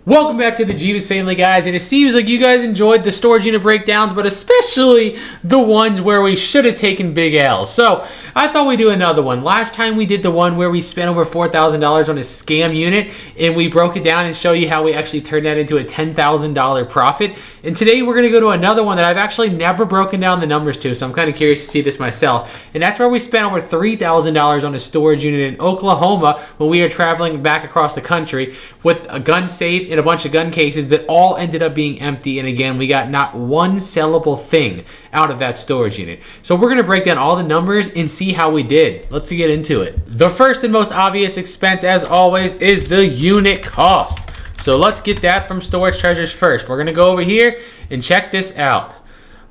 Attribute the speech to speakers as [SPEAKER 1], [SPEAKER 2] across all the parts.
[SPEAKER 1] Welcome back to the Jebus family, guys, and it seems like you guys enjoyed the storage unit breakdowns, but especially the ones where we should have taken big L's. So I thought we'd do another one. Last time we did the one where we spent over $4,000 on a scam unit, and we broke it down and show you how we actually turned that into a $10,000 profit. And today we're going to go to another one that I've actually never broken down the numbers to, so I'm kind of curious to see this myself. And that's where we spent over $3,000 on a storage unit in Oklahoma when we were traveling back across the country with a gun safe and a bunch of gun cases that all ended up being empty. And again, we got not one sellable thing out of that storage unit. So we're going to break down all the numbers and see how we did. Let's get into it. The first and most obvious expense, as always, is the unit cost. So let's get that from Storage Treasures first. We're going to go over here and check this out.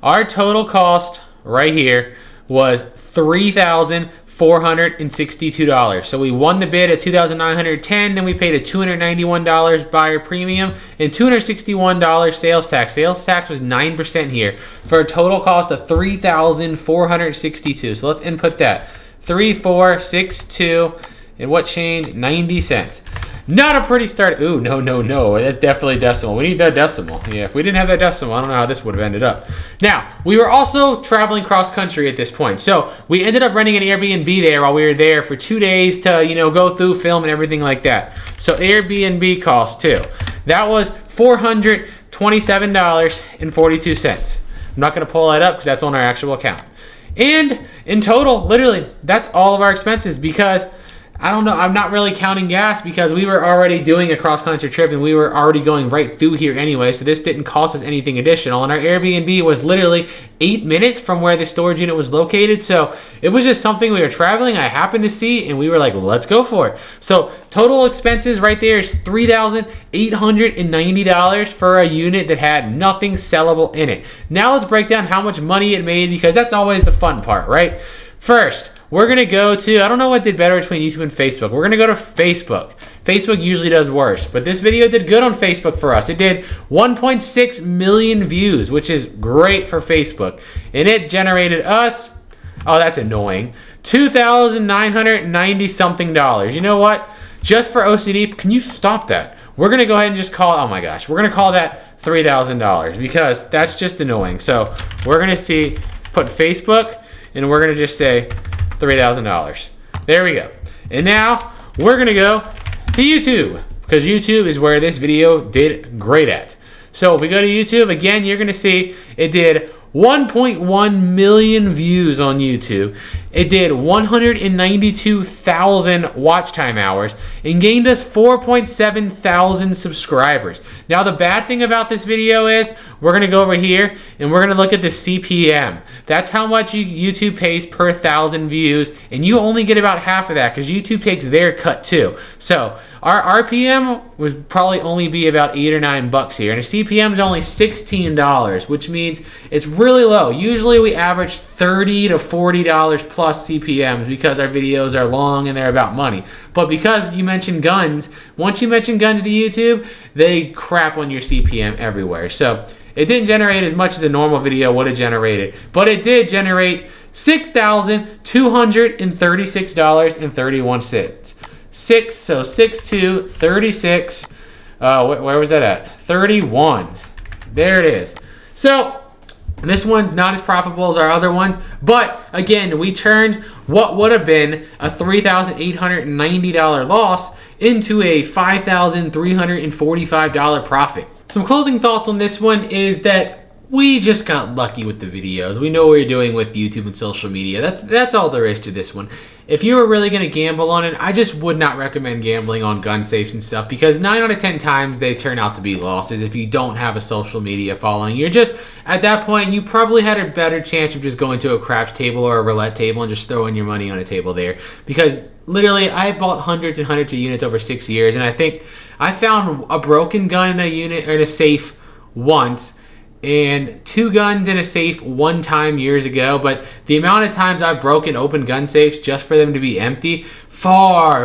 [SPEAKER 1] Our total cost right here was $3,462. So we won the bid at $2,910, then we paid a $291 buyer premium and $261 sales tax. Sales tax was 9% here for a total cost of $3,462. So let's input that. 3,462, and what changed? 90 cents. Not a pretty start. Ooh, no. That's definitely decimal. We need that decimal. Yeah, if we didn't have that decimal, I don't know how this would have ended up. Now, we were also traveling cross country at this point. So we ended up renting an Airbnb there while we were there for 2 days to, go through film and everything like that. So Airbnb cost too. That was $427.42. I'm not going to pull that up because that's on our actual account. And in total, literally, that's all of our expenses because I don't know, I'm not really counting gas because we were already doing a cross-country trip and we were already going right through here anyway, so this didn't cost us anything additional. And our Airbnb was literally 8 minutes from where the storage unit was located, so it was just something we were traveling, I happened to see, and we were like, let's go for it. So total expenses right there is $3,890 for a unit that had nothing sellable in it. Now let's break down how much money it made because that's always the fun part, right? First, we're going to go to, I don't know what did better between YouTube and Facebook. We're going to go to Facebook. Facebook usually does worse, but this video did good on Facebook for us. It did 1.6 million views, which is great for Facebook. And it generated us, oh, that's annoying, $2,990 something dollars. You know what? Just for OCD, can you stop that? We're going to go ahead and just call, oh my gosh, we're going to call that $3,000 because that's just annoying. So we're going to put Facebook, and we're going to just say $3,000. There we go. And now we're going to go to YouTube because YouTube is where this video did great at. So if we go to YouTube, again, you're going to see it did 1.1 million views on YouTube. It did 192,000 watch time hours and gained us 4.7 thousand subscribers. Now the bad thing about this video is we're going to go over here and we're going to look at the CPM. That's how much YouTube pays per 1,000 views, and you only get about half of that because YouTube takes their cut too. So our RPM would probably only be about $8 or $9 here, and a CPM is only $16, which means it's really low. Usually we average $30 to $40 plus CPMs because our videos are long and they're about money. But because you mentioned guns, once you mention guns to YouTube, they crap on your CPM everywhere. So it didn't generate as much as a normal video would have generated, but it did generate $6,236.31. 6,236. Where was that at? 31. There it is. So this one's not as profitable as our other ones, but again, we turned what would have been a $3,890 loss into a $5,345 profit. Some closing thoughts on this one is that we just got lucky with the videos. We know what we're doing with YouTube and social media. That's all there is to this one. If you were really going to gamble on it, I just would not recommend gambling on gun safes and stuff because 9 out of 10 times they turn out to be losses if you don't have a social media following. You're just, at that point, you probably had a better chance of just going to a craps table or a roulette table and just throwing your money on a table there. Because literally, I bought hundreds and hundreds of units over 6 years, and I think I found a broken gun in a unit or in a safe once, and 2 guns in a safe one time years ago, but the amount of times I've broken open gun safes just for them to be empty far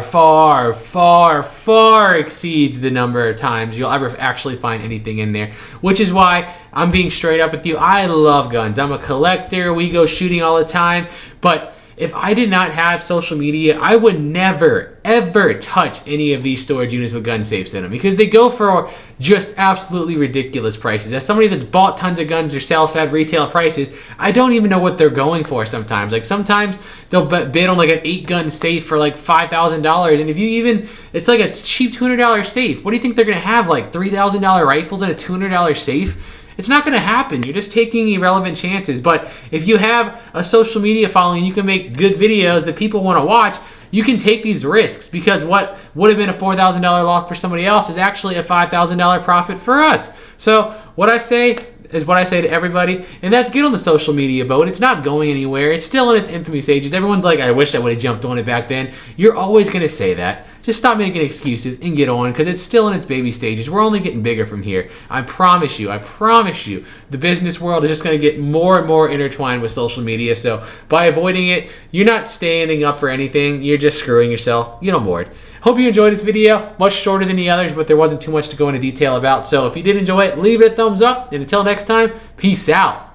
[SPEAKER 1] exceeds the number of times you'll ever actually find anything in there, which is why I'm being straight up with you. I love guns. I'm a collector. We go shooting all the time, but if I did not have social media, I would never, ever touch any of these storage units with gun safes in them because they go for just absolutely ridiculous prices. As somebody that's bought tons of guns yourself at retail prices, I don't even know what they're going for sometimes. Like sometimes they'll bid on like an 8-gun safe for like $5,000, and if you even, it's like a cheap $200 safe. What do you think they're gonna have, like $3,000 rifles in a $200 safe? It's not going to happen. You're just taking irrelevant chances. But if you have a social media following, you can make good videos that people want to watch. You can take these risks because what would have been a $4,000 loss for somebody else is actually a $5,000 profit for us. So what I say is what I say to everybody, and that's get on the social media boat. It's not going anywhere. It's still in its infamy stages. Everyone's like, I wish I would have jumped on it back then. You're always going to say that. Just stop making excuses and get on because it's still in its baby stages. We're only getting bigger from here. I promise you, the business world is just going to get more and more intertwined with social media. So by avoiding it, you're not standing up for anything. You're just screwing yourself. Get on board. Hope you enjoyed this video. Much shorter than the others, but there wasn't too much to go into detail about. So if you did enjoy it, leave it a thumbs up. And until next time, peace out.